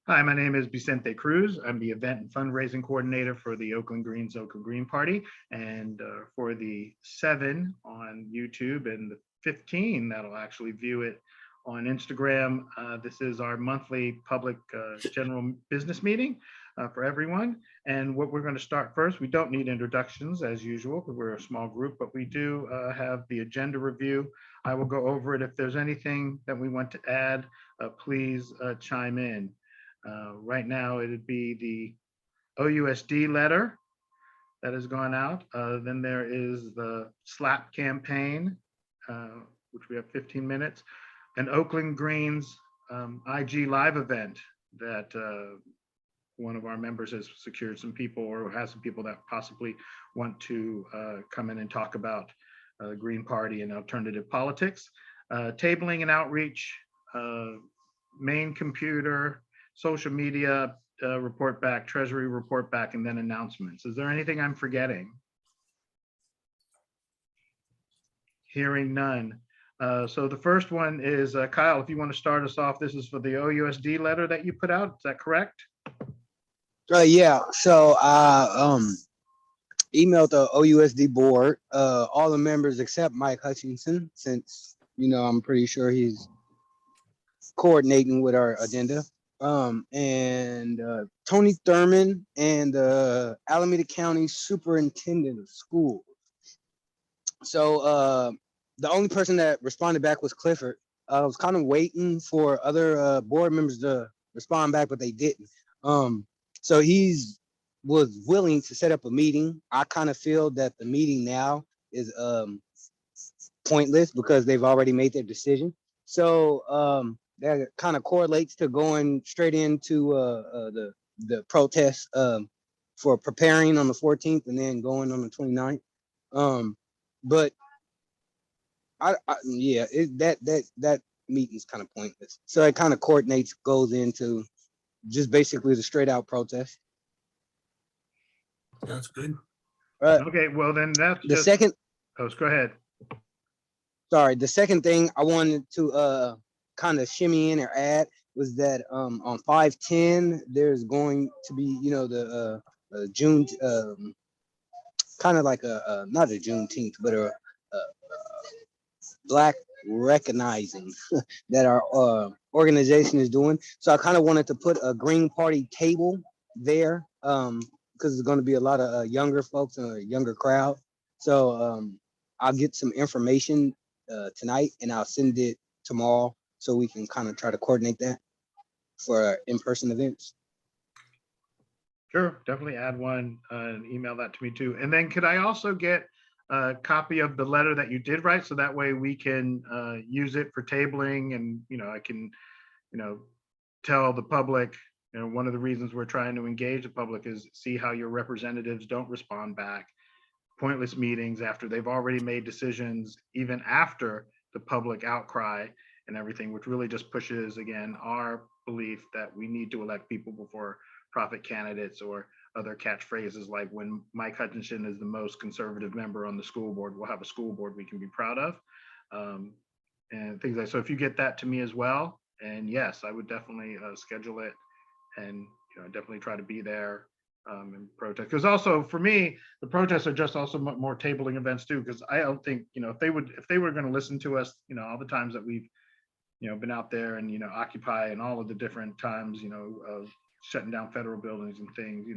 Hi, my name is Vicente Cruz. I'm the event and fundraising coordinator for the Oakland Green Party. And for the 7 on YouTube and the 15 that'll actually view it on Instagram, this is our monthly public general business meeting for everyone. And what we're going to start first, we don't need introductions as usual because we're a small group, but we do have the agenda review. I will go over it. If there's anything that we want to add, please chime in. Right now, it'd be the OUSD letter that has gone out. Then there is the SLAP campaign, which we have 15 minutes, an Oakland Greens IG live event that one of our members has secured some people or has some people that possibly want to come in and talk about the Green Party and alternative politics, tabling and outreach, main computer, social media report back, Treasury report back, and then announcements. Is there anything I'm forgetting? Hearing none. So the first one is, Kyle, if you want to start us off, this is for the OUSD letter that you put out. Is that correct? Yeah, so I emailed the OUSD board, all the members except Mike Hutchinson, since, I'm pretty sure he's coordinating with our agenda. And Tony Thurman and Alameda County Superintendent of Schools. So the only person that responded back was Clifford. I was kind of waiting for other board members to respond back, but they didn't. So was willing to set up a meeting. I kind of feel that the meeting now is pointless because they've already made their decision. So that kind of correlates to going straight into the protest for preparing on the 14th and then going on the 29th. But that meeting's kind of pointless. So it kind of goes into just basically the straight out protest. That's good. Okay, well then that's the second. Oh, go ahead. Sorry, the second thing I wanted to kind of shimmy in or add was that on 5/10 there's going to be the June kind of like a not a Juneteenth but a Black recognizing that our organization is doing. So I kind of wanted to put a Green Party table there because there's going to be a lot of younger folks and a younger crowd. So I'll get some information tonight and I'll send it tomorrow so we can kind of try to coordinate that for in-person events. Sure, definitely add one and email that to me too. And then could I also get a copy of the letter that you did write so that way we can use it for tabling and, I can, tell the public, one of the reasons we're trying to engage the public is see how your representatives don't respond back. Pointless meetings after they've already made decisions, even after the public outcry and everything, which really just pushes, again, our belief that we need to elect people before profit candidates or other catchphrases like when Mike Hutchinson is the most conservative member on the school board, we'll have a school board we can be proud of. And things like, so if you get that to me as well, and yes, I would definitely schedule it and definitely try to be there and protest. Because also for me, the protests are just also more tabling events too, because I don't think, if they were going to listen to us, all the times that we've, been out there and, Occupy and all of the different times, of shutting down federal buildings and things,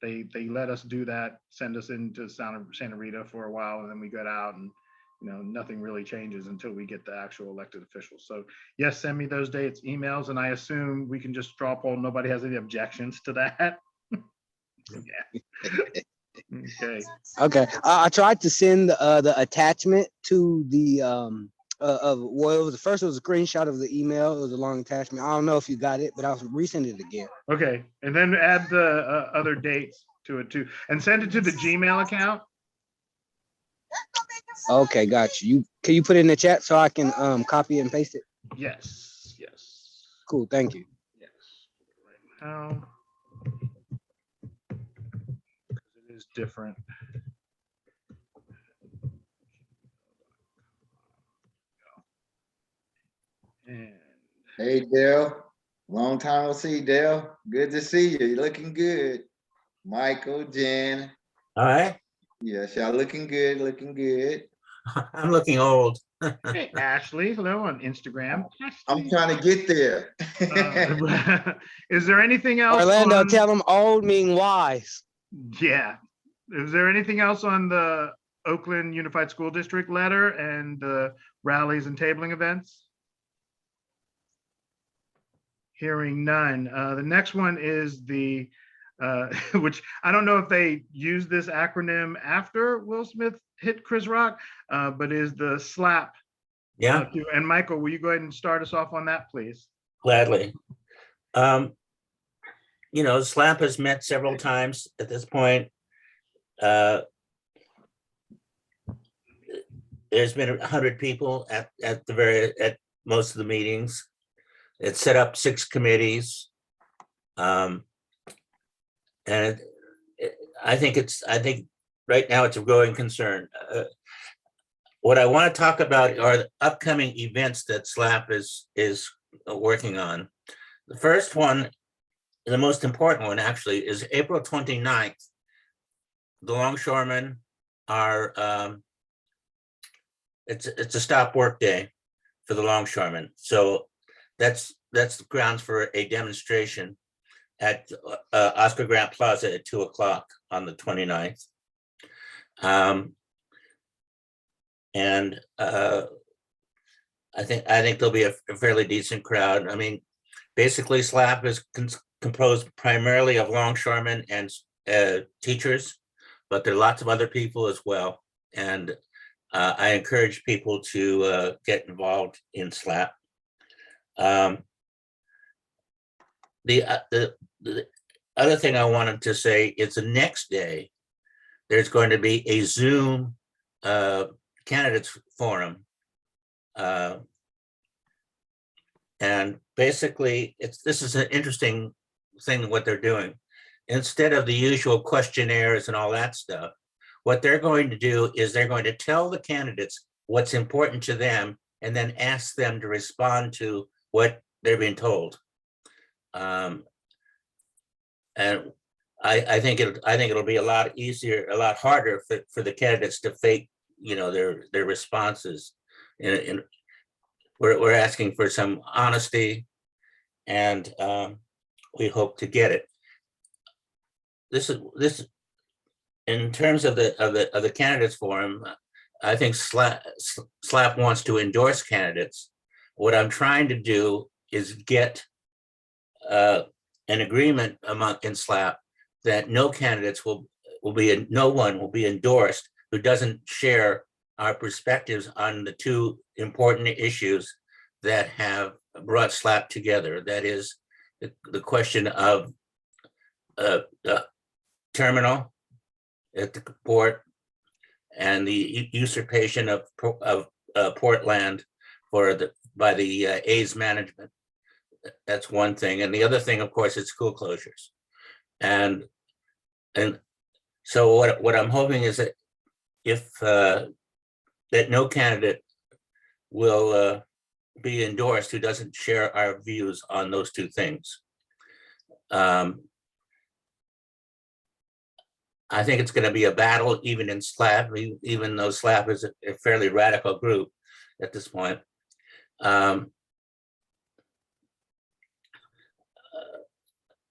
they let us do that, send us into Santa Rita for a while, and then we got out and, nothing really changes until we get the actual elected officials. So yes, send me those dates, emails, and I assume we can just straw poll. Nobody has any objections to that. Yeah. Okay. I tried to send the attachment to the well, it was a screenshot of the email. It was a long attachment. I don't know if you got it, but I'll resend it again. Okay, and then add the other dates to it too, and send it to the Gmail account. Okay, got you. Can you put it in the chat so I can copy and paste it? Yes. Cool, thank you. Yes. Right now, it is different. And hey, Dale. Long time no see, Dale. Good to see you. You're looking good. Michael, Jen. All right. Yes, y'all looking good, looking good. I'm looking old. Hey, Ashley, hello on Instagram. I'm Ashley. trying to get there. Is there anything else Orlando, on, tell them old mean wise. yeah. Is there anything else on the Oakland Unified School District letter and the rallies and tabling events? Hearing none. The next one is the, which I don't know if they use this acronym after Will Smith hit Chris Rock, but is the SLAP. Yeah, And Michael, will you go ahead and start us off on that, please? gladly. You know, SLAP has met several times at this point. There's been 100 people at most of the meetings. It set up 6 committees. And I think right now it's a growing concern. What I want to talk about are the upcoming events that SLAP is working on. The first one, the most important one actually, is April 29th. The longshoremen are, it's a stop work day for the longshoremen. So that's the grounds for a demonstration at Oscar Grant Plaza at 2 o'clock on the 29th. And I think there'll be a fairly decent crowd. I mean, basically SLAP is composed primarily of longshoremen and teachers, but there are lots of other people as well. And I encourage people to get involved in SLAP. The other thing I wanted to say is the next day, there's going to be a Zoom candidates forum. And basically, this is an interesting thing what they're doing. Instead of the usual questionnaires and all that stuff, what they're going to do is they're going to tell the candidates what's important to them and then ask them to respond to what they're being told. And I think it'll be a lot easier, a lot harder for the candidates to fake, you know, their responses. We're asking for some honesty, and we hope to get it. This in terms of the candidates forum. I think SLAP wants to endorse candidates. What I'm trying to do is get an agreement in SLAP that no candidates no one will be endorsed who doesn't share our perspectives on the 2 important issues that have brought SLAP together. That is the question of the terminal at the port and the usurpation of port land by the A's management. That's one thing. And the other thing, of course, is school closures. And so what I'm hoping is that if that no candidate will be endorsed who doesn't share our views on those 2 things. I think it's going to be a battle even in SLAP, even though SLAP is a fairly radical group at this point.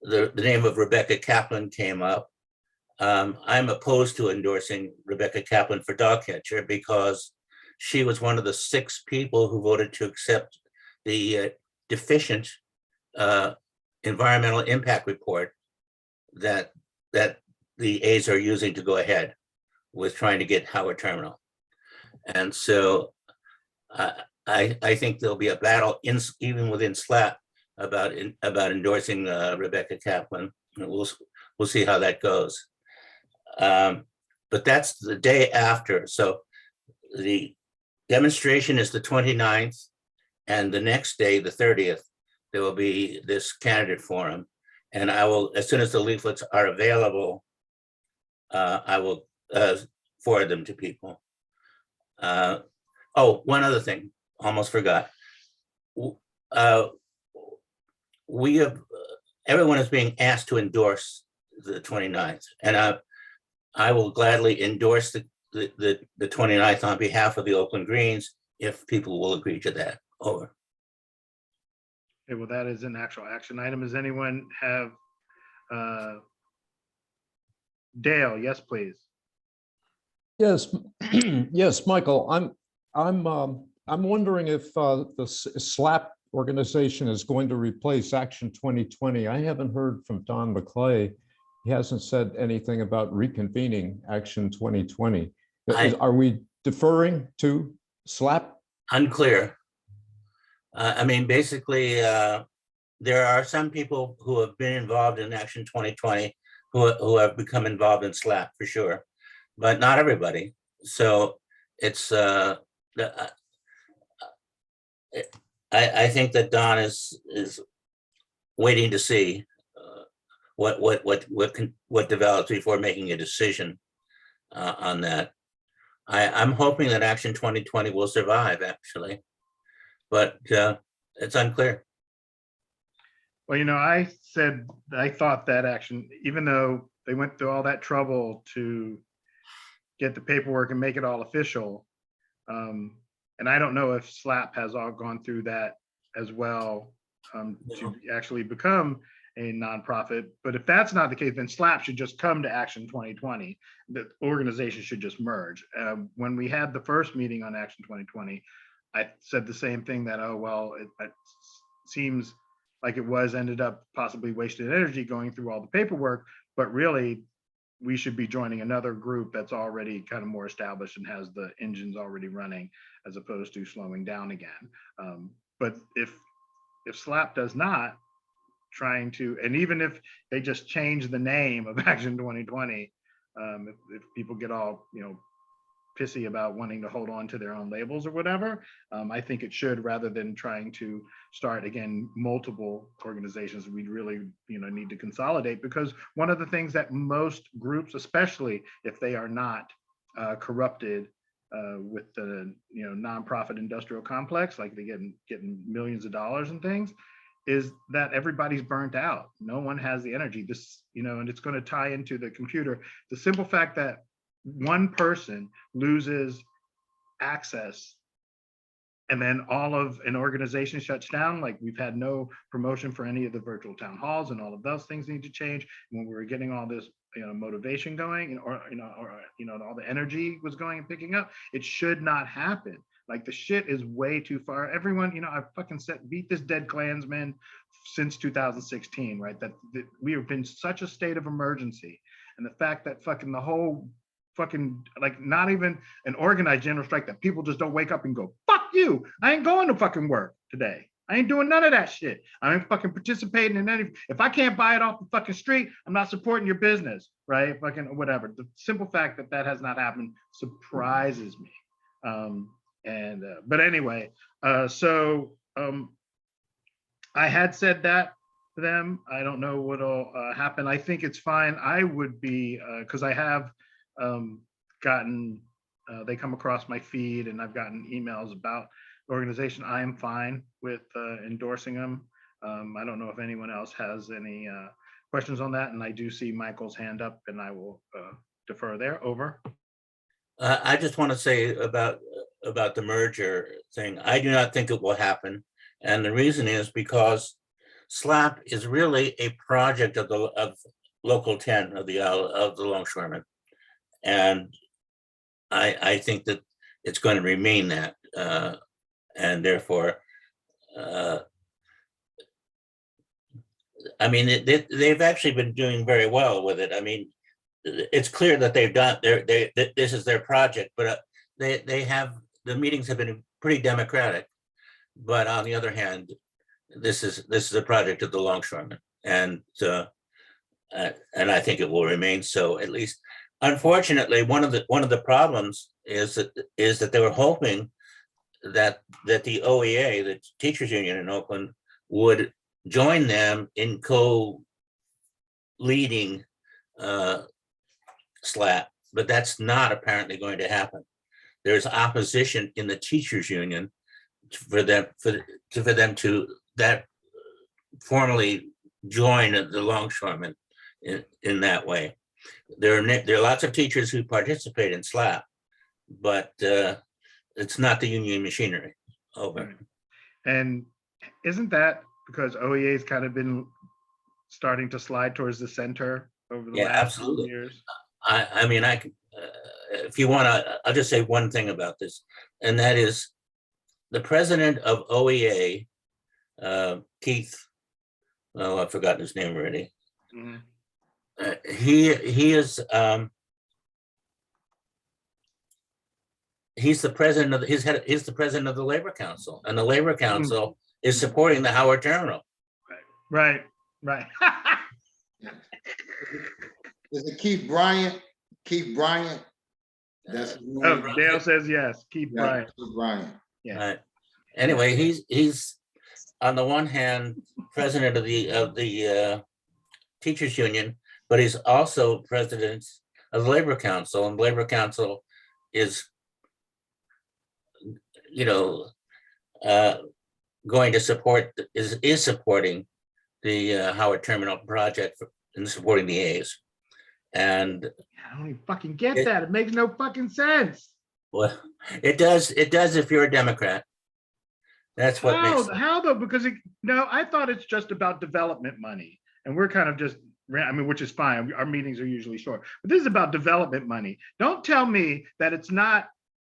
The name of Rebecca Kaplan came up. I'm opposed to endorsing Rebecca Kaplan for dog catcher because she was one of the 6 people who voted to accept the deficient environmental impact report that the A's are using to go ahead with trying to get Howard Terminal. And so I think there'll be a battle even within SLAP about endorsing Rebecca Kaplan. We'll see how that goes. But that's the day after. So the demonstration is the 29th, and the next day, the 30th, there will be this candidate forum. And I will, as soon as the leaflets are available, I will forward them to people. Oh, one other thing, almost forgot. we have, everyone is being asked to endorse the 29th, and I will gladly endorse the 29th on behalf of the Oakland Greens if people will agree to that. Over. Okay, well, that is an actual action item. Does anyone have, Dale, yes, please. Yes, yes, Michael, I'm wondering if the SLAP organization is going to replace Action 2020. I haven't heard from Don McClay. He hasn't said anything about reconvening Action 2020. Are we deferring to SLAP? Unclear. I mean, basically, there are some people who have been involved in Action 2020 who have become involved in SLAP for sure, but not everybody. So it's I think that Don is waiting to see what develops before making a decision on that. I'm hoping that Action 2020 will survive, actually, but it's unclear. Well, you know, I said, I thought that action, even though they went through all that trouble to get the paperwork and make it all official. And I don't know if SLAP has all gone through that as well, to actually become a nonprofit. But if that's not the case, then SLAP should just come to Action 2020. The organization should just merge. When we had the first meeting on Action 2020, I said the same thing, that, oh, well, it seems like it was ended up possibly wasted energy going through all the paperwork, but really we should be joining another group that's already kind of more established and has the engines already running, as opposed to slowing down again. But if SLAP does not, trying to, and even if they just change the name of Action 2020, if people get all, you know, pissy about wanting to hold on to their own labels or whatever, I think it should, rather than trying to start again multiple organizations. We really, you know, need to consolidate, because one of the things that most groups, especially if they are not corrupted with the, you know, nonprofit industrial complex, like they getting millions of dollars and things, is that everybody's burnt out. No one has the energy. This, you know, and it's going to tie into the computer. The simple fact that one person loses access and then all of an organization shuts down, like we've had no promotion for any of the virtual town halls, and all of those things need to change. When we were getting all this, you know, motivation going, or all the energy was going and picking up, it should not happen. Like, the shit is way too far. Everyone, you know, I've fucking beat this dead Klansman since 2016, right? That we have been such a state of emergency, and the fact that fucking the whole fucking, like, not even an organized general strike, that people just don't wake up and go, fuck you, I ain't going to fucking work today. I ain't doing none of that shit. I ain't fucking participating in any, if I can't buy it off the fucking street, I'm not supporting your business, right? Fucking whatever. The simple fact that that has not happened surprises me. But anyway, so I had said that to them. I don't know what'll happen. I think it's fine. I would be, because I have gotten, they come across my feed, and I've gotten emails about the organization. I am fine with endorsing them. I don't know if anyone else has any questions on that, and I do see Michael's hand up, and I will defer there. Over. I just want to say about the merger thing. I do not think it will happen, and the reason is because SLAP is really a project of Local 10 of the Longshoremen, and I think that it's going to remain that, and therefore, I mean, they've actually been doing very well with it. I mean, it's clear that they've done this is their project, but they have, the meetings have been pretty democratic. But on the other hand, this is a project of the Longshoremen, and I think it will remain so, at least. Unfortunately, one of the problems is that they were hoping that the OEA, the teachers union in Oakland, would join them in co-leading SLAP, but that's not apparently going to happen. There's opposition in the teachers union for them to that formally join the longshoremen in that way. There are lots of teachers who participate in SLAP, but it's not the union machinery. Over. Right. And isn't that because OEA's kind of been starting to slide towards the center over the Yeah, last few absolutely. years? I mean, if you want to, I'll just say one thing about this, and that is the president of OEA, Keith, oh, I've forgotten his name already. Mhm. He is he's the president of he's the president of the Labor Council, and the Labor Council is supporting the Howard Terminal. Right. Is it Keith Bryant? Keith Bryant? That's his name. Oh, Dale says yes. Keith Yeah, Bryant. Keith Bryant. Yeah. Right. Anyway, he's on the one hand president of the teachers union, but he's also president of the Labor Council, and the Labor Council is, you know, going to support is supporting the Howard Terminal project and supporting the A's. And I don't even fucking get that. It makes no fucking sense. well, it does if you're a Democrat. That's what makes it. How though? Because no, I thought it's just about development money, and we're kind of just, I mean, which is fine. Our meetings are usually short, but this is about development money. Don't tell me that it's not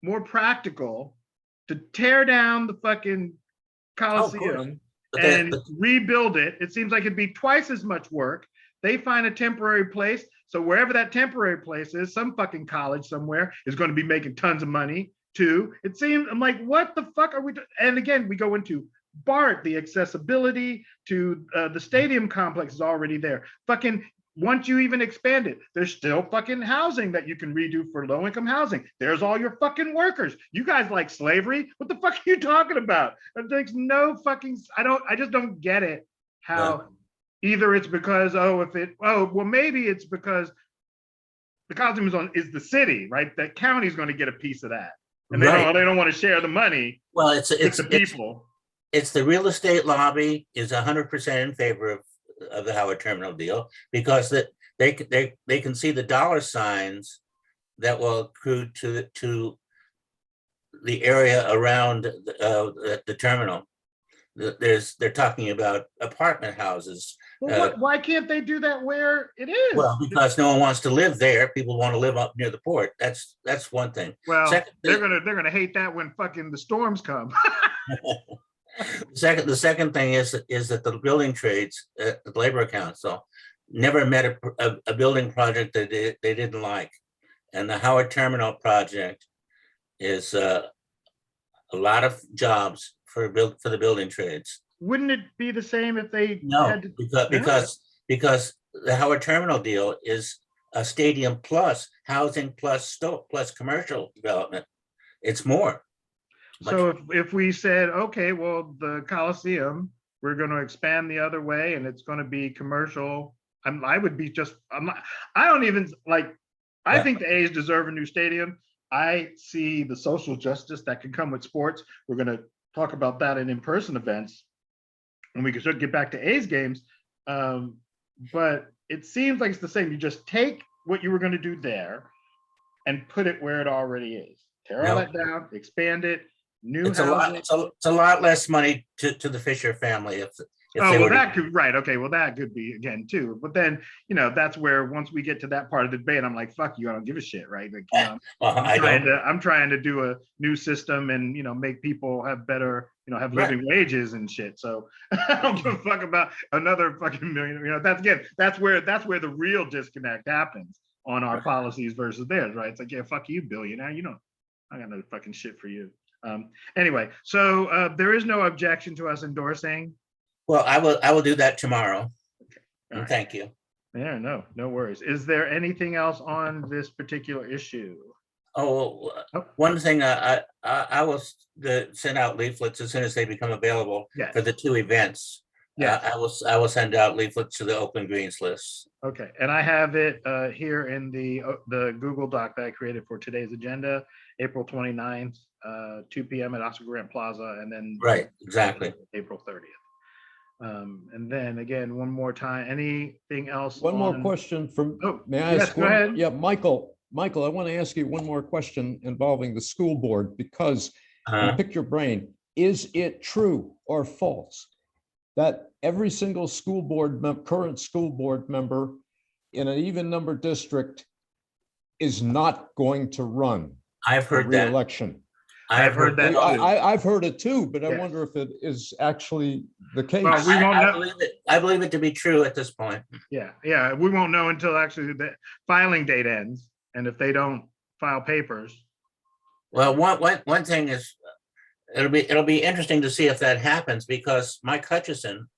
more practical to tear down the fucking Coliseum and rebuild it. It seems like it'd be twice as much work. They find a temporary place. So wherever that temporary place is, some fucking college somewhere is going to be making tons of money too. It seems, I'm like, what the fuck are we doing? And again, we go into BART, the accessibility to the stadium complex is already there. Fucking, once you even expand it, there's still fucking housing that you can redo for low-income housing. There's all your fucking workers. You guys like slavery? What the fuck are you talking about? There's no fucking, I just don't get it. How either it's because, maybe it's because the Coliseum is the city, right? That county's going to get a piece of that. And they don't want to share the money. Well, it's the people. It's the real estate lobby is 100% in favor of the Howard Terminal deal, because that they can see the dollar signs that will accrue to the area around the terminal. They're talking about apartment houses. Well, why can't they do that where it is? Well, because no one wants to live there. People want to live up near the port. That's one thing. Well, second, they're gonna hate that when fucking the storms come. The second thing is that the building trades, the Labor Council, never met a building project that they didn't like, and the Howard Terminal project is a lot of jobs for the building trades. Wouldn't it be the same if they had to, because the Howard Terminal deal is a stadium plus housing plus commercial development. It's more. So if we said, okay, well, the Coliseum, we're going to expand the other way and it's going to be commercial, I would be just, I don't even like, I think the A's deserve a new stadium. I see the social justice that can come with sports. We're going to talk about that in in-person events and we can start to get back to A's games. But it seems like it's the same. You just take what you were going to do there and put it where it already is. Tear all that down, expand it. It's a lot less money to the Fisher family if that could that could be again too. But then that's where once we get to that part of the debate, I'm like, fuck you, I don't give a shit, right? Like, I'm trying to do a new system and make people have better have living wages and shit. So I don't give a fuck about another fucking million. That's where the real disconnect happens on our policies versus theirs, right? It's like, yeah, fuck you, billionaire. I got no fucking shit for you. Anyway, so there is no objection to us endorsing. Well, I will do that tomorrow. Okay. And thank you. Yeah, no worries. Is there anything else on this particular issue? One thing, I will send out leaflets as soon as they become available for the two events. I will send out leaflets to the Oakland Greens list. Okay, and I have it here in the Google Doc that I created for today's agenda, April 29th, 2 p.m. at Oscar Grant Plaza, and then right, exactly, April 30th. And then again, one more time, anything else? One more on- question from, Oh, may I yes, ask? go one- ahead. Yeah, Michael, I want to ask you one more question involving the school board, because and pick your brain. Is it true or false that every single school board, current school board member in an even number district is not going to run I've for heard that. reelection? I've heard that also. too. I've heard it too, but I Yes. wonder if it is actually the case. Well, we won't know. I believe it to be true at this point. Yeah, we won't know until actually the filing date ends, and if they don't file papers. Well, one thing is, it'll be interesting to see if that happens, because Mike Hutchison,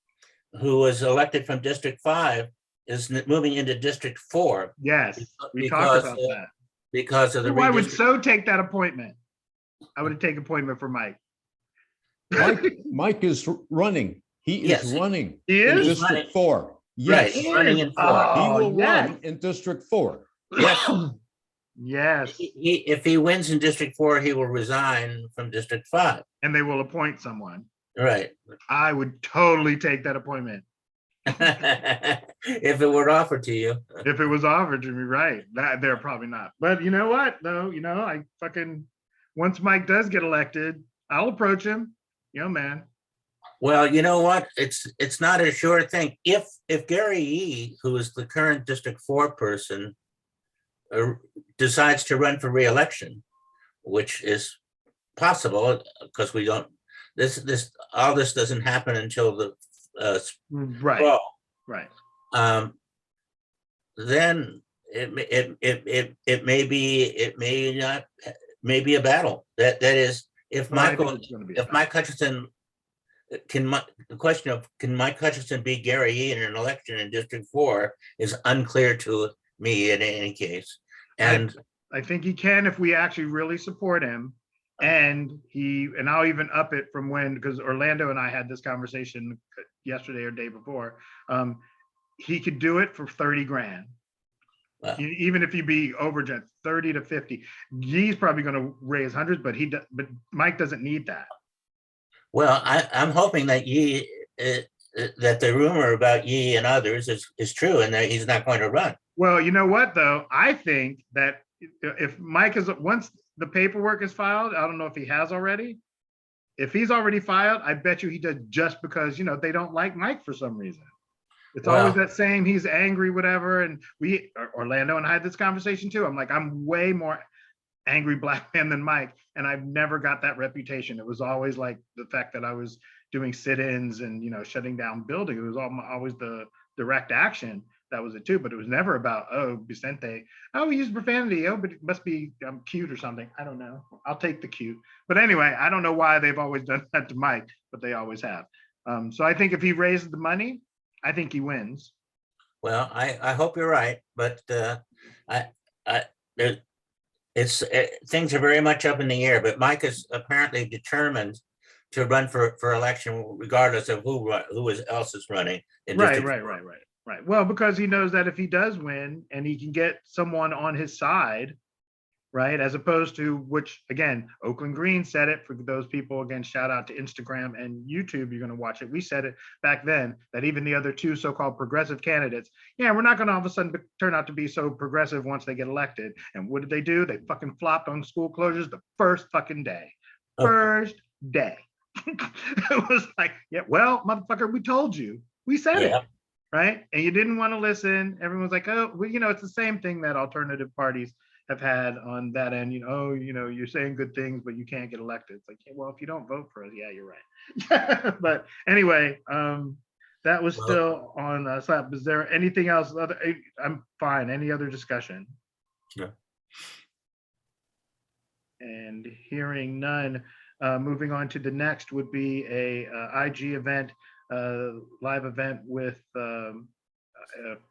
who was elected from District 5, is moving into District 4 Yes, we because, talked about that. because of the I would redistricting. so take that appointment. I would take appointment for Mike. Mike is running. He is Yes. running He in is? District running. 4. Right, Yes, he's running in 4. he Oh, will yes. run in District 4. Yes. Yes, If he wins in District 4, he will resign from District 5. and they will appoint someone. Right. I would totally take that appointment If it were offered to you. if it was offered to me, right? That they're probably not. But you know what, though? Once Mike does get elected, I'll approach him. Man. Well, you know what? It's not a sure thing. If Gary Yee, who is the current District 4 person, decides to run for re-election, which is possible because we don't. All this doesn't happen until the Right. fall. Right. Then it may be a battle. That is, if Well, I think Michael, it's gonna be a if Mike Hutchison the question of can Mike Hutchison beat Gary Yee in an election in District 4 is unclear to me in any case. And I think he can if we actually really support him. And I'll even up it from because Orlando and I had this conversation yesterday or day before. He could do it for 30 grand. Wow. Even if he be overjet 30 to 50, he's probably going to raise hundreds, but Mike doesn't need that. well, I'm hoping that Yee, that the rumor about Yee and others is true and that he's not going to run. Well, you know what though? I think that if Mike once the paperwork is filed, I don't know if he has already. If he's already filed, I bet you he does just because, they don't like Mike for some reason. It's always that same, he's angry, whatever. And Orlando and I had this conversation too. I'm like, I'm way more angry black man than Mike. And I've never got that reputation. It was always like the fact that I was doing sit-ins and, shutting down buildings. It was always the direct action. That was it too, but it was never about, oh, Vicente, oh, he used profanity, oh, but it must be I'm cute or something. I don't know. I'll take the cute. But anyway, I don't know why they've always done that to Mike, but they always have. So I think if he raises the money, I think he wins. Well, I hope you're right, but things are very much up in the air. But Mike is apparently determined to run for election regardless of who else is running. Right. Well, because he knows that if he does win and he can get someone on his side, right, as opposed to, which again, Oakland Green said it, for those people, again, shout out to Instagram and YouTube, you're going to watch it. We said it back then that even the other two so-called progressive candidates, we're not going to all of a sudden turn out to be so progressive once they get elected. And what did they do? They fucking flopped on school closures the first fucking day. First day. It was like, well, motherfucker, we told you. We said it. Right. And you didn't want to listen. Everyone's like, oh, well, it's the same thing that alternative parties have had on that end. You're saying good things, but you can't get elected. It's like, well, if you don't vote for us, you're right. But anyway, that was still on slap. Is there anything else? I'm fine. Any other discussion? No. And hearing none, moving on to the next would be a IG event. Live event with I'm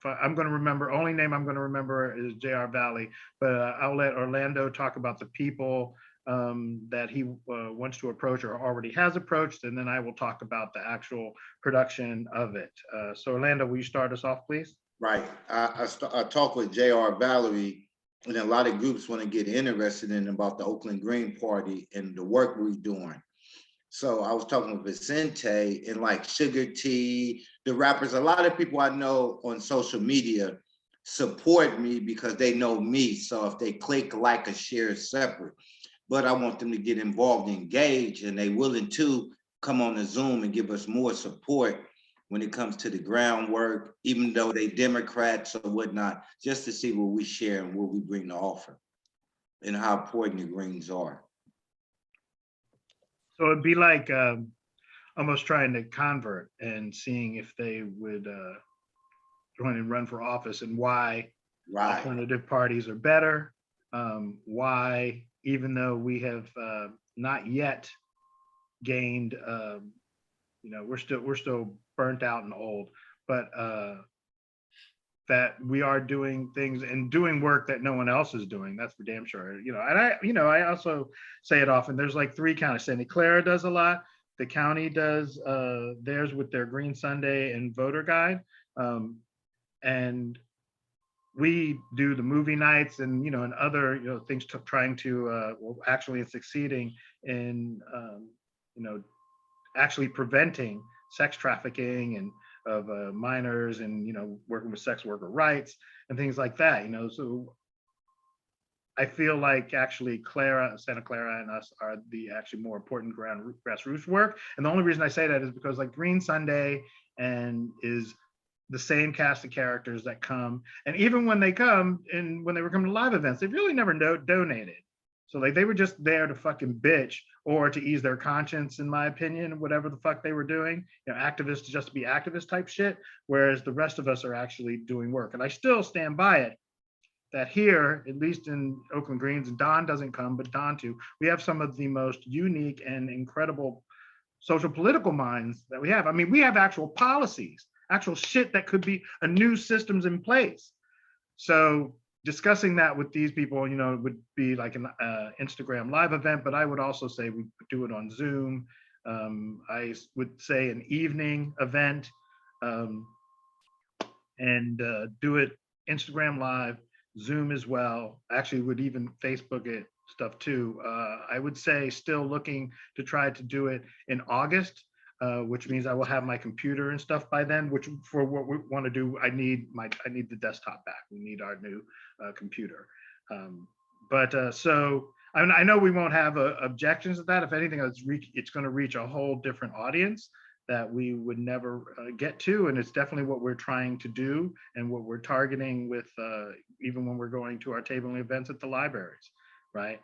going to remember, only name I'm going to remember is JR Valley, but I'll let Orlando talk about the people that he wants to approach or already has approached, and then I will talk about the actual production of it. So Orlando, will you start us off, please? Right. I talked with JR Valerie, and a lot of groups want to get interested in about the Oakland Green Party and the work we're doing. So I was talking with Vicente, and like Sugar T, the rappers, a lot of people I know on social media support me because they know me. So if they click, like, or share, it's separate. But I want them to get involved, engaged, and they willing to come on the Zoom and give us more support when it comes to the groundwork, even though they Democrats or whatnot, just to see what we share and what we bring to offer and how important the Greens are. So it'd be like almost trying to convert and seeing if they would join and run for office, and why Right. alternative parties are better. Why, even though we have not yet gained, we're still burnt out and old, but that we are doing things and doing work that no one else is doing. That's for damn sure. And I also say it often. There's like 3 counties. Santa Clara does a lot. The county does theirs with their Green Sunday and voter guide. And we do the movie nights and, and other, things trying to, actually succeeding in, actually preventing sex trafficking and of minors, and working with sex worker rights and things like that. So I feel like actually Santa Clara and us are the actually more important grassroots work. And the only reason I say that is because like Green Sunday and is the same cast of characters that come, and even when they come and when they were coming to live events, they really never donated. So like they were just there to fucking bitch or to ease their conscience, in my opinion, whatever the fuck they were doing. Activists just to be activist type shit, whereas the rest of us are actually doing work. And I still stand by it that here, at least in Oakland Greens, Don doesn't come, but Don too, we have some of the most unique and incredible social political minds that we have. I mean, we have actual policies, actual shit that could be a new systems in place. So discussing that with these people, would be like an Instagram live event, but I would also say we do it on Zoom. I would say an evening event, and do it Instagram live, Zoom as well. Actually would even Facebook it stuff too. I would say still looking to try to do it in August, which means I will have my computer and stuff by then, which for what we want to do, I need the desktop back. We need our new computer. So I know we won't have objections to that. If anything, it's going to reach a whole different audience that we would never get to. And it's definitely what we're trying to do and what we're targeting with even when we're going to our tabling events at the libraries, right?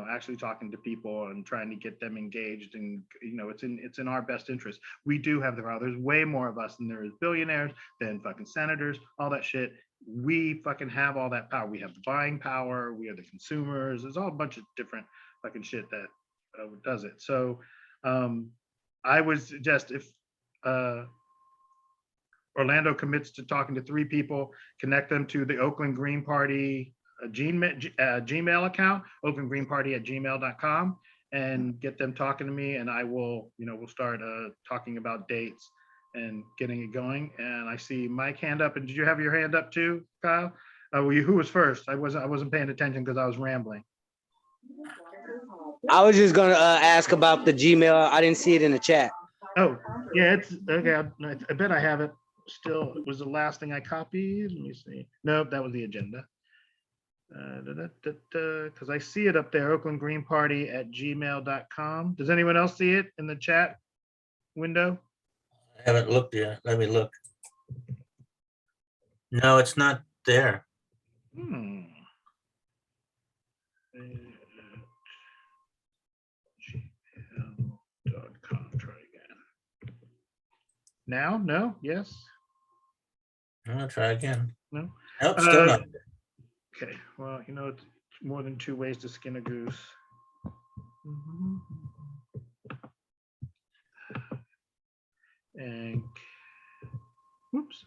Actually talking to people and trying to get them engaged, and it's in our best interest. We do have there's way more of us than there is billionaires, than fucking senators, all that shit. We fucking have all that power. We have the buying power. We are the consumers. There's all a bunch of different fucking shit that does it. So I would suggest if Orlando commits to talking to 3 people, connect them to the Oakland Green Party Gmail account, oaklandgreenparty@gmail.com, and get them talking to me, and I will, we'll start talking about dates and getting it going. And I see Mike hand up, and did you have your hand up too, Kyle? Who was first? I wasn't paying attention because I was rambling. I was just gonna ask about the Gmail. I didn't see it in the chat. Oh, yeah, it's okay. I bet I have it still. It was the last thing I copied. Let me see. Nope, that was the agenda. Because I see it up there, oaklandgreenparty@gmail.com. Does anyone else see it in the chat window? I haven't looked yet. Let me look. No, it's not there. Gmail.com. Try again. Now? No? Yes? I'll try again. No? Nope, still not. Okay, well, it's more than 2 ways to skin a goose. And, whoops.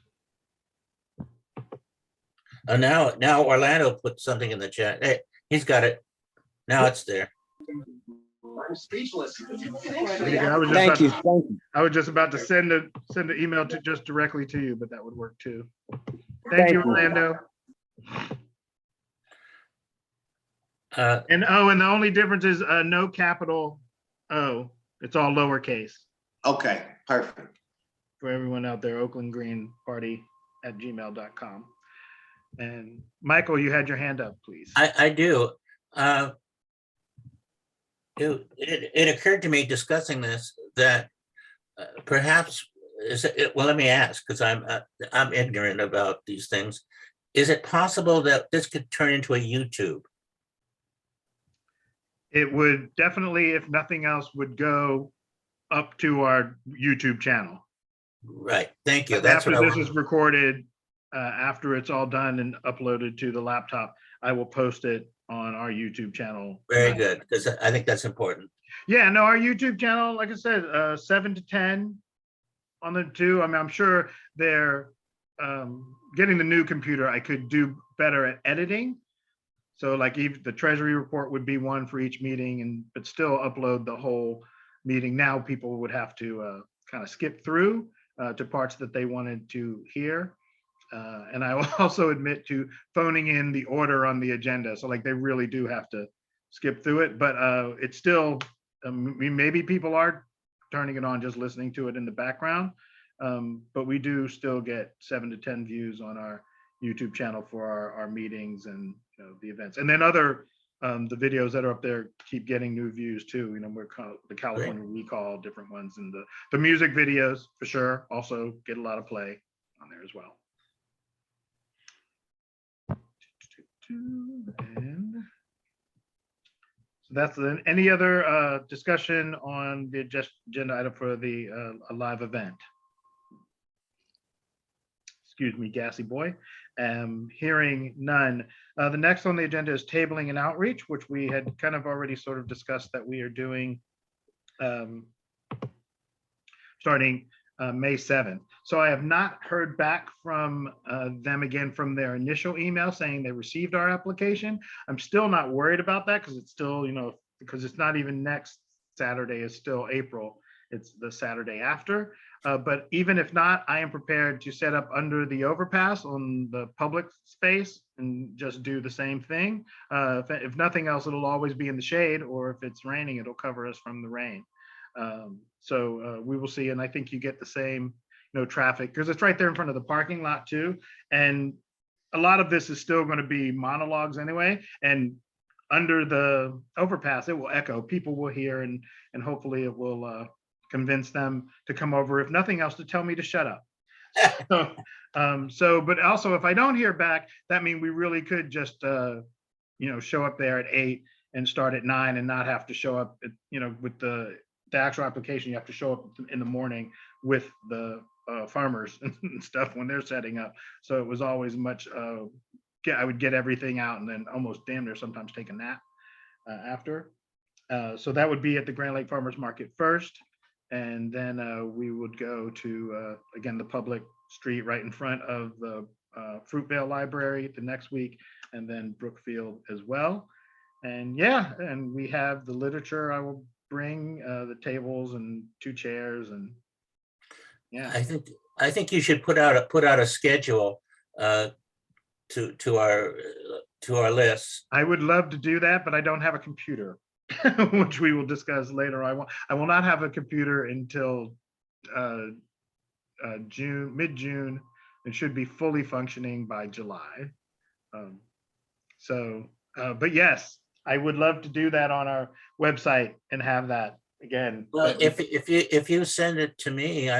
Now Orlando put something in the chat. Hey, he's got it. Now it's there. I'm speechless. Thank you. I was just about to send an email to just directly to you, but that would work too. Thank you, Orlando. And the only difference is no capital O. It's all lowercase Okay, perfect. for everyone out there, Oakland Green Party at gmail.com. And Michael, you had your hand up, please. I do. It occurred to me discussing this that perhaps well, let me ask, because I'm ignorant about these things. Is it possible that this could turn into a YouTube? It would definitely, if nothing else, would go up to our YouTube channel. Right. Thank you. That's After what I this is wanted. recorded, after it's all done and uploaded to the laptop, I will post it on our YouTube channel. Very good, because I think that's important. Yeah, no, our YouTube channel, like I said, 7 to 10 on the two. I mean, I'm sure they're getting the new computer. I could do better at editing. So like even the Treasury report would be one for each meeting, but still upload the whole meeting. Now people would have to kind of skip through to parts that they wanted to hear. And I will also admit to phoning in the order on the agenda. So like they really do have to skip through it, but it's still, maybe people are turning it on, just listening to it in the background. But we do still get 7 to 10 views on our YouTube channel for our meetings and the events. And then other, the videos that are up there keep getting new views too. We're the California recall, different ones, and the music videos for sure also get a lot of play on there as well. And so that's any other discussion on the agenda item for the a live event? Excuse me, gassy boy. Hearing none. The next on the agenda is tabling and outreach, which we had kind of already sort of discussed that we are doing starting May 7th. So I have not heard back from them again from their initial email saying they received our application. I'm still not worried about that because it's still, because it's not even next Saturday, it's still April. It's the Saturday after. But even if not, I am prepared to set up under the overpass on the public space and just do the same thing. If nothing else, it'll always be in the shade, or if it's raining, it'll cover us from the rain. So we will see. And I think you get the same, traffic, because it's right there in front of the parking lot too. And a lot of this is still going to be monologues anyway. And under the overpass, it will echo. People will hear, and hopefully it will convince them to come over, if nothing else, to tell me to shut up. But also, if I don't hear back, that means we really could just, show up there at 8 and start at 9 and not have to show up, with the actual application. You have to show up in the morning with the farmers and stuff when they're setting up. So it was always much, I would get everything out and then almost damn near sometimes take a nap after. So that would be at the Grand Lake Farmers Market first. And then we would go to, again, the public street right in front of the Fruitvale Library the next week, and then Brookfield as well. And yeah, and we have the literature. I will bring the tables and 2 chairs, and yeah. I think you should put out a schedule to our list. I would love to do that, but I don't have a computer. Which we will discuss later. I will not have a computer until mid-June. It should be fully functioning by July. But yes, I would love to do that on our website and have that again. Well, if you send it to me,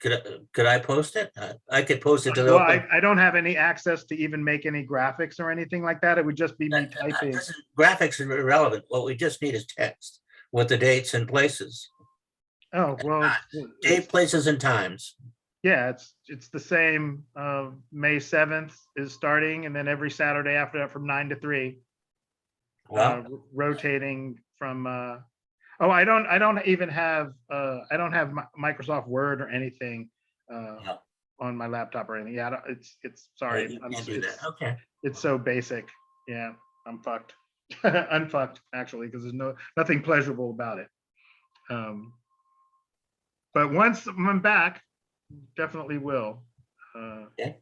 could I post it? I could post it to the. Well, I don't have any access to even make any graphics or anything like that. It would just be me typing. Graphics are irrelevant. What we just need is text with the dates and places. Oh, well. Date, places, and times. Yeah, it's the same. May 7th is starting, and then every Saturday after that from 9 to 3. Wow. Rotating from. Oh, I don't even have. I don't have Microsoft Word or anything on my laptop or anything. Yeah, it's sorry. You can't do that. Okay. It's so basic. Yeah, I'm fucked. Unfucked actually, because there's nothing pleasurable about it. But once I'm back, definitely will. Okay.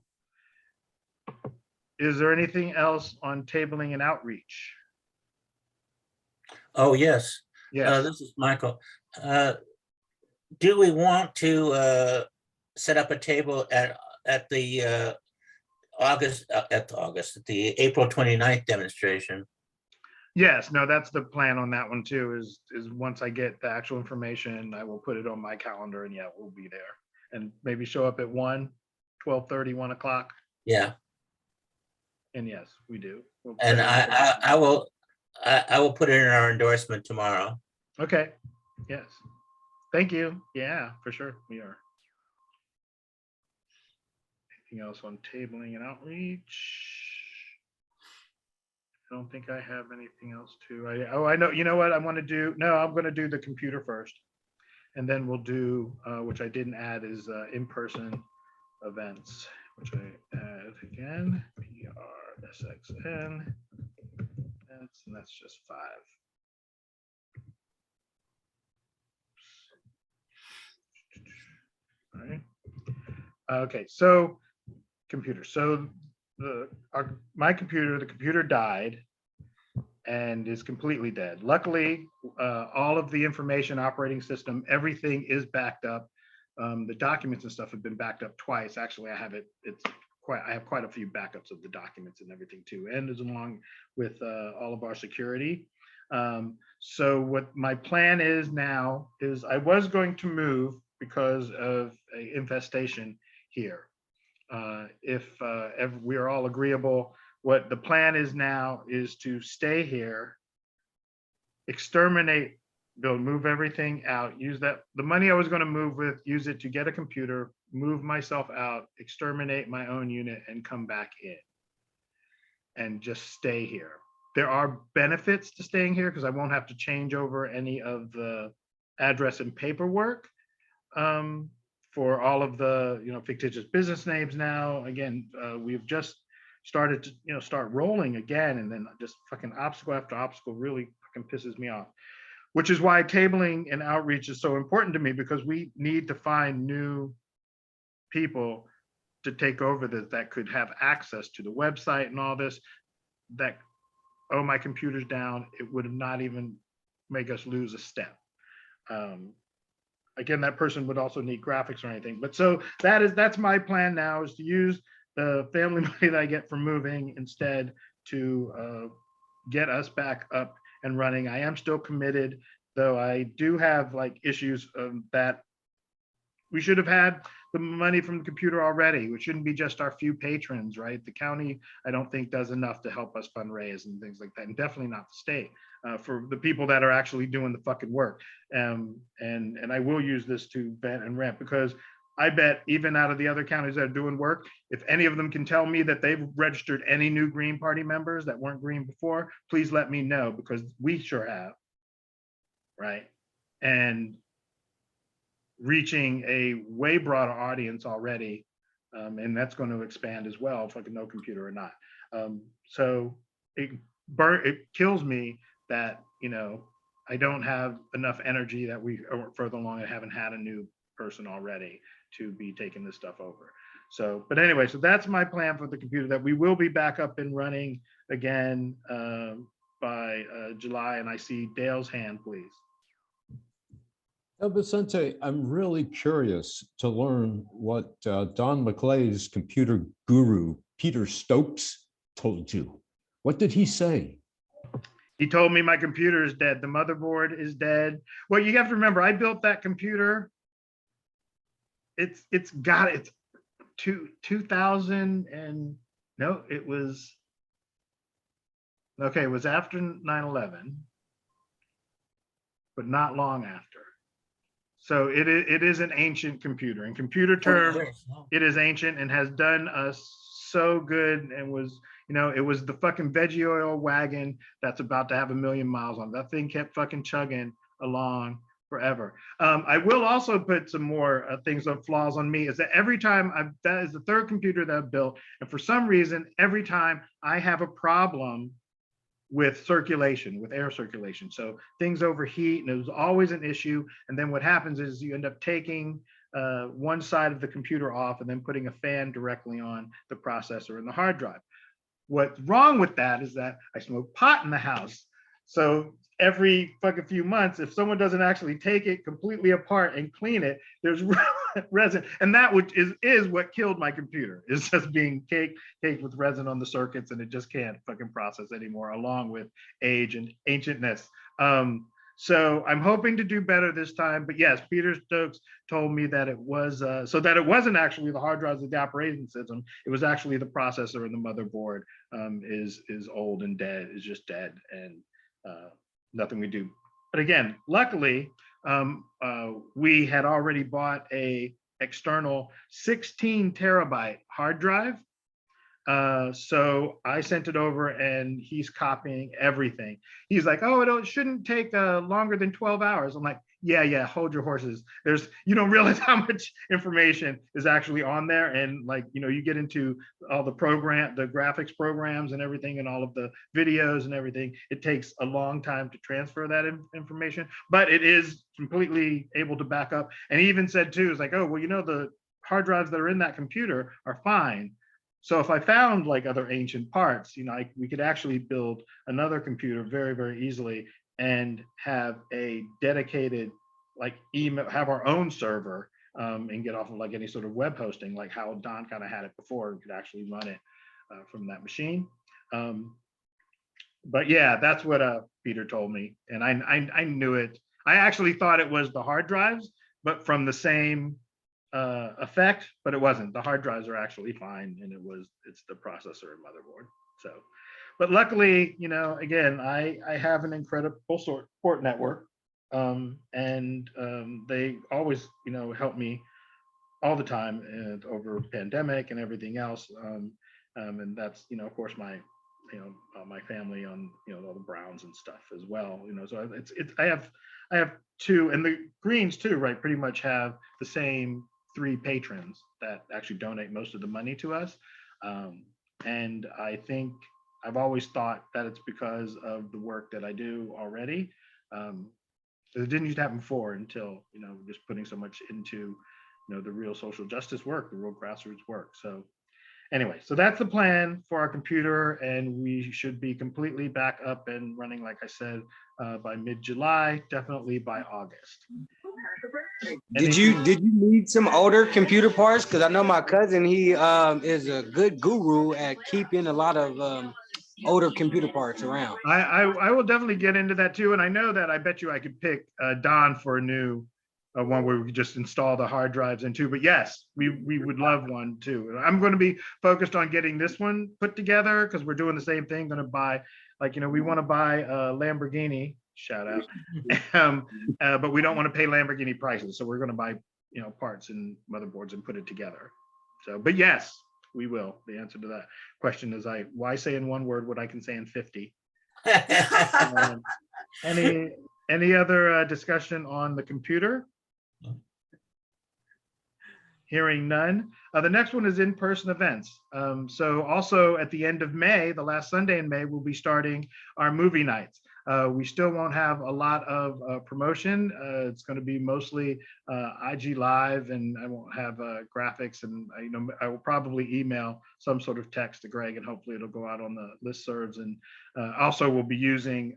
Is there anything else on tabling and outreach? Oh, yes. Yes. This is Michael. Do we want to set up a table at the the April 29th demonstration? Yes, no, that's the plan on that one too, is once I get the actual information, I will put it on my calendar and yeah, we'll be there. And maybe show up at 12:30, 1 o'clock. Yeah, And yes, we do. We'll and set it up. I will put it in our endorsement tomorrow. Okay, yes. Thank you. Yeah, for sure, we are. Anything else on tabling and outreach? I don't think I have anything else to, I know, you know what I want to do? No, I'm going to do the computer first. And then we'll do, which I didn't add, is in-person events, which I add again, PRSXN. And that's just 5. All right. Okay, so computer. So my computer, the computer died and is completely dead. Luckily, all of the information, operating system, everything is backed up. The documents and stuff have been backed up twice. Actually, I have I have quite a few backups of the documents and everything too, and as along with all of our security. So what my plan is now is I was going to move because of an infestation here. If we are all agreeable, what the plan is now is to stay here, exterminate, move everything out, use the money I was going to move with, use it to get a computer, move myself out, exterminate my own unit and come back in and just stay here. There are benefits to staying here because I won't have to change over any of the address and paperwork for all of the fictitious business names now. Again, we've just started to start rolling again, and then just fucking obstacle after obstacle really fucking pisses me off. Which is why tabling and outreach is so important to me, because we need to find new people to take over this that could have access to the website and all this. That, oh, my computer's down, it would not even make us lose a step. Again, that person would also need graphics or anything. But so that's my plan now, is to use the family money that I get from moving instead to get us back up and running. I am still committed, though I do have issues that we should have had the money from the computer already, which shouldn't be just our few patrons, right? The county, I don't think does enough to help us fundraise and things like that, and definitely not the state for the people that are actually doing the fucking work. And I will use this to vent and rant, because I bet even out of the other counties that are doing work, if any of them can tell me that they've registered any new Green Party members that weren't Green before, please let me know, because we sure have, right? And reaching a way broader audience already, and that's going to expand as well, fucking no computer or not. So it kills me that I don't have enough energy, that we are further along. I haven't had a new person already to be taking this stuff over. So, but anyway, so that's my plan for the computer, that we will be back up and running again by July. And I see Dale's hand, please. Vicente, I'm really curious to learn what Don McClay's computer guru, Peter Stokes, told you. What did he say? He told me my computer is dead. The motherboard is dead. Well, you have to remember, I built that computer. It's 2000 and no, it was, okay, it was after 9/11, but not long after. So it is an ancient computer. In computer terms, it is ancient and has done us so good, and was, it was the fucking veggie oil wagon that's about to have 1 million miles on. That thing kept fucking chugging along forever. I will also put some more things of flaws on me, is that every time that is the third computer that I've built, and for some reason, every time I have a problem with circulation, with air circulation. So things overheat, and it was always an issue. And then what happens is you end up taking one side of the computer off and then putting a fan directly on the processor and the hard drive. What's wrong with that is that I smoke pot in the house. So every fucking few months, if someone doesn't actually take it completely apart and clean it, there's resin, and that which is what killed my computer, is just being caked with resin on the circuits, and it just can't fucking process anymore, along with age and ancientness. So I'm hoping to do better this time. But yes, Peter Stokes told me that it was that it wasn't actually the hard drives of the operating system. It was actually the processor and the motherboard is old and dead, is just dead, and nothing we do. But again, luckily, we had already bought a external 16 terabyte hard drive. So I sent it over and he's copying everything. He's like, oh, it shouldn't take longer than 12 hours. I'm like, yeah, hold your horses. You don't realize how much information is actually on there. And like, you get into all the graphics programs and everything, and all of the videos and everything. It takes a long time to transfer that information, but it is completely able to back up. And he even said too, it's like, oh, well, the hard drives that are in that computer are fine. So if I found like other ancient parts, we could actually build another computer very, very easily and have a dedicated like email, have our own server, and get off of like any sort of web hosting, like how Don kind of had it before. We could actually run it from that machine. But yeah, that's what Peter told me, and I knew it. I actually thought it was the hard drives, but from the same effect, but it wasn't. The hard drives are actually fine, and it's the processor and motherboard. So, but luckily, again, I have an incredible support network, and they always help me all the time, and over pandemic and everything else, and that's of course my my family on all the Browns and stuff as well. So it's I have two, and the Greens too, right? Pretty much have the same 3 patrons that actually donate most of the money to us. And I think I've always thought that it's because of the work that I do already. It didn't used to happen before until, just putting so much into, the real social justice work, the real grassroots work. So anyway, so that's the plan for our computer, and we should be completely back up and running, like I said, by mid-July, definitely by August. Did you need some older computer parts? Because I know my cousin, he is a good guru at keeping a lot of older computer parts around. I will definitely get into that too, and I know that I bet you I could pick Don for a new one where we could just install the hard drives into. But yes, we would love one too. I'm going to be focused on getting this one put together, because we're doing the same thing. Going to buy, we want to buy a Lamborghini, shout out, but we don't want to pay Lamborghini prices. So we're going to buy, parts and motherboards and put it together. So, but yes, we will. The answer to that question is why say in one word what I can say in 50. Any other discussion on the computer? Hearing none. The next one is in-person events. So also at the end of May, the last Sunday in May, we'll be starting our movie nights. We still won't have a lot of promotion. It's going to be mostly IG Live, and I won't have graphics. And I will probably email some sort of text to Greg, and hopefully it'll go out on the listservs. And also we'll be using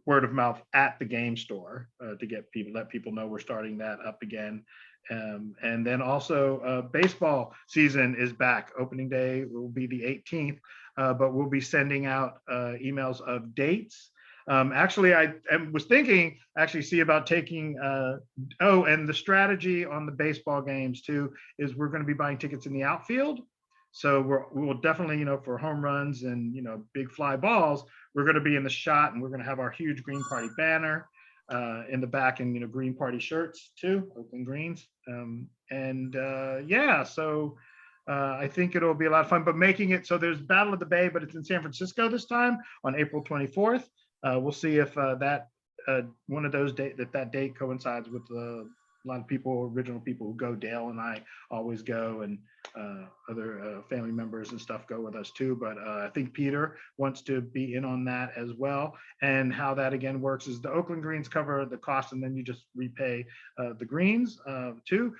word of mouth at the game store to let people know we're starting that up again. And then also baseball season is back. Opening day will be the 18th, but we'll be sending out emails of dates. Actually, I was thinking see about taking, and the strategy on the baseball games too is we're going to be buying tickets in the outfield. So we will definitely, for home runs and, big fly balls, we're going to be in the shot, and we're going to have our huge Green Party banner in the back, and, Green Party shirts too, Oakland Greens. Yeah, so I think it'll be a lot of fun, but making it so there's Battle of the Bay, but it's in San Francisco this time on April 24th. We'll see if that one of those that date coincides with a lot of people, original people who go. Dale and I always go, and other family members and stuff go with us too. But I think Peter wants to be in on that as well. And how that again works is the Oakland Greens cover the cost, and then you just repay the Greens too.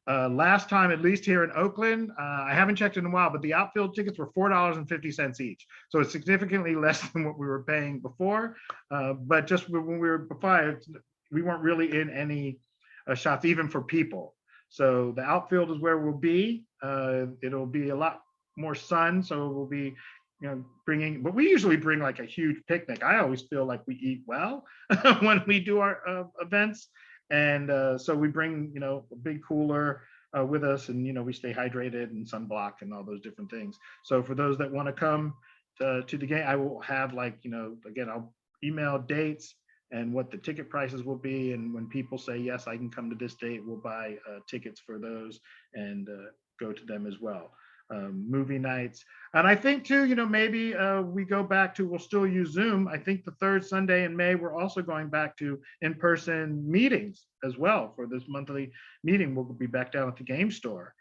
Last time, at least here in Oakland, I haven't checked in a while, but the outfield tickets were $4.50 each. So it's significantly less than what we were paying before. But just when we were before, we weren't really in any shots, even for people. So the outfield is where we'll be. It'll be a lot more sun, so we'll be, bringing. But we usually bring like a huge picnic. I always feel like we eat well when we do our events. And so we bring, a big cooler with us, and, we stay hydrated and sunblocked and all those different things. So for those that want to come to the game, I will have again, I'll email dates and what the ticket prices will be. And when people say, yes, I can come to this date, we'll buy tickets for those and go to them as well. Movie nights. And I think too, maybe we go back to, we'll still use Zoom. I think the third Sunday in May, we're also going back to in-person meetings as well. For this monthly meeting, we'll be back down at the game store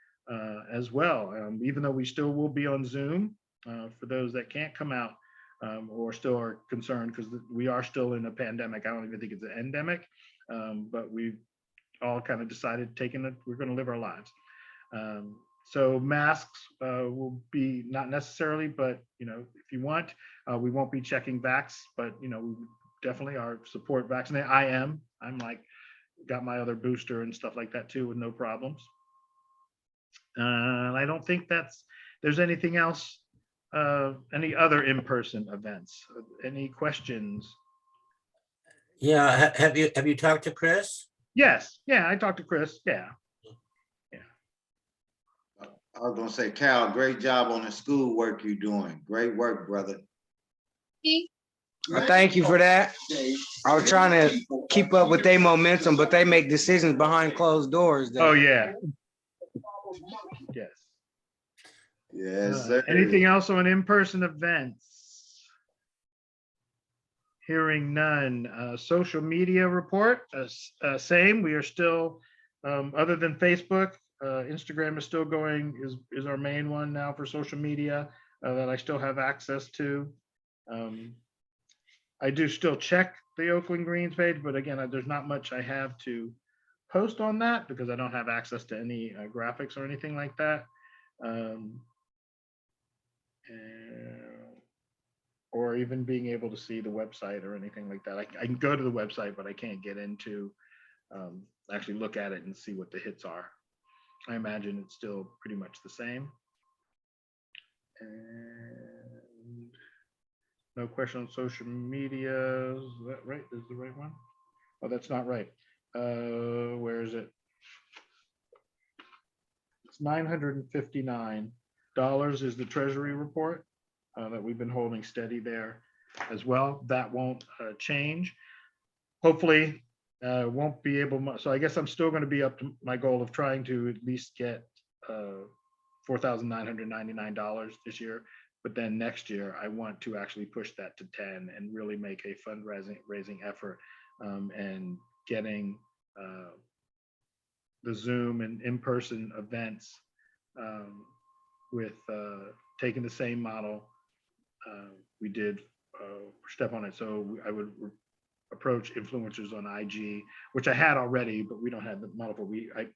as well. Even though we still will be on Zoom for those that can't come out or still are concerned, because we are still in a pandemic. I don't even think it's an endemic, but we've all kind of decided we're going to live our lives. So masks will be not necessarily, but if you want, we won't be checking vax, but we definitely are support vaccinated. I'm got my other booster and stuff like that too with no problems. I don't think there's anything else, any other in-person events. Any questions? Yeah, have you talked to Chris? Yes, yeah, I talked to Chris, yeah. I was gonna say, Cal, great job on the school work you're doing. Great work, brother. Well, thank you for that. I was trying to keep up with their momentum, but they make decisions behind closed doors. Oh, yeah. Yes. Yes, sir. Anything else on in-person events? Hearing none. Social media report, same. We are still, other than Facebook, Instagram is still going, is our main one now for social media that I still have access to. I do still check the Oakland Greens page, but again, there's not much I have to post on that because I don't have access to any graphics or anything like that. Or even being able to see the website or anything like that. I can go to the website, but I can't get into actually look at it and see what the hits are. I imagine it's still pretty much the same. And no question on social media. Is that right? Is the right one? Oh, that's not right. Where is it? It's $959 is the Treasury report that we've been holding steady there as well. That won't change. Hopefully, won't be able. So I guess I'm still going to be up to my goal of trying to at least get $4,999 this year. But then next year, I want to actually push that to 10 and really make a fundraising effort and getting the Zoom and in-person events with taking the same model we did step on it. So I would approach influencers on IG, which I had already, but we don't have the model for. I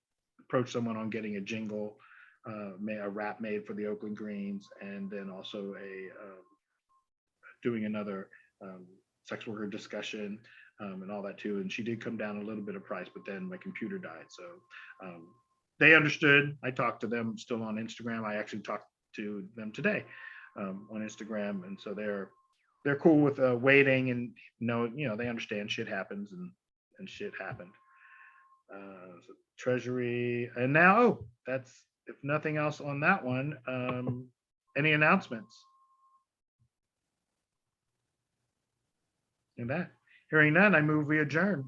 approached someone on getting a jingle, a rap made for the Oakland Greens, and then also doing another sex worker discussion and all that too. And she did come down a little bit of price, but then my computer died. So they understood. I talked to them still on Instagram. I actually talked to them today on Instagram, and so they're cool with waiting and they understand shit happens and shit happened. So Treasury, and now that's, if nothing else on that one, any announcements? And that, hearing none, I move we adjourn.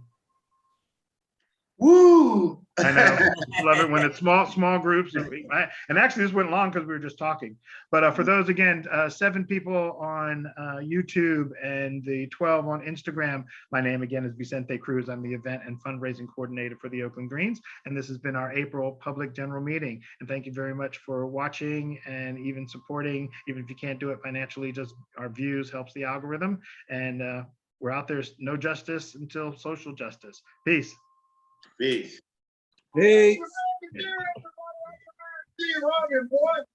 Woo! I know, love it when it's small groups. And actually this went long because we were just talking. But for those, again, 7 people on YouTube and the 12 on Instagram, my name again is Vicente Cruz. I'm the event and fundraising coordinator for the Oakland Greens. And this has been our April public general meeting. And thank you very much for watching and even supporting, even if you can't do it financially, just our views helps the algorithm. And we're out there, no justice until social justice. Peace. Peace. Peace. See you, Rogan, boy.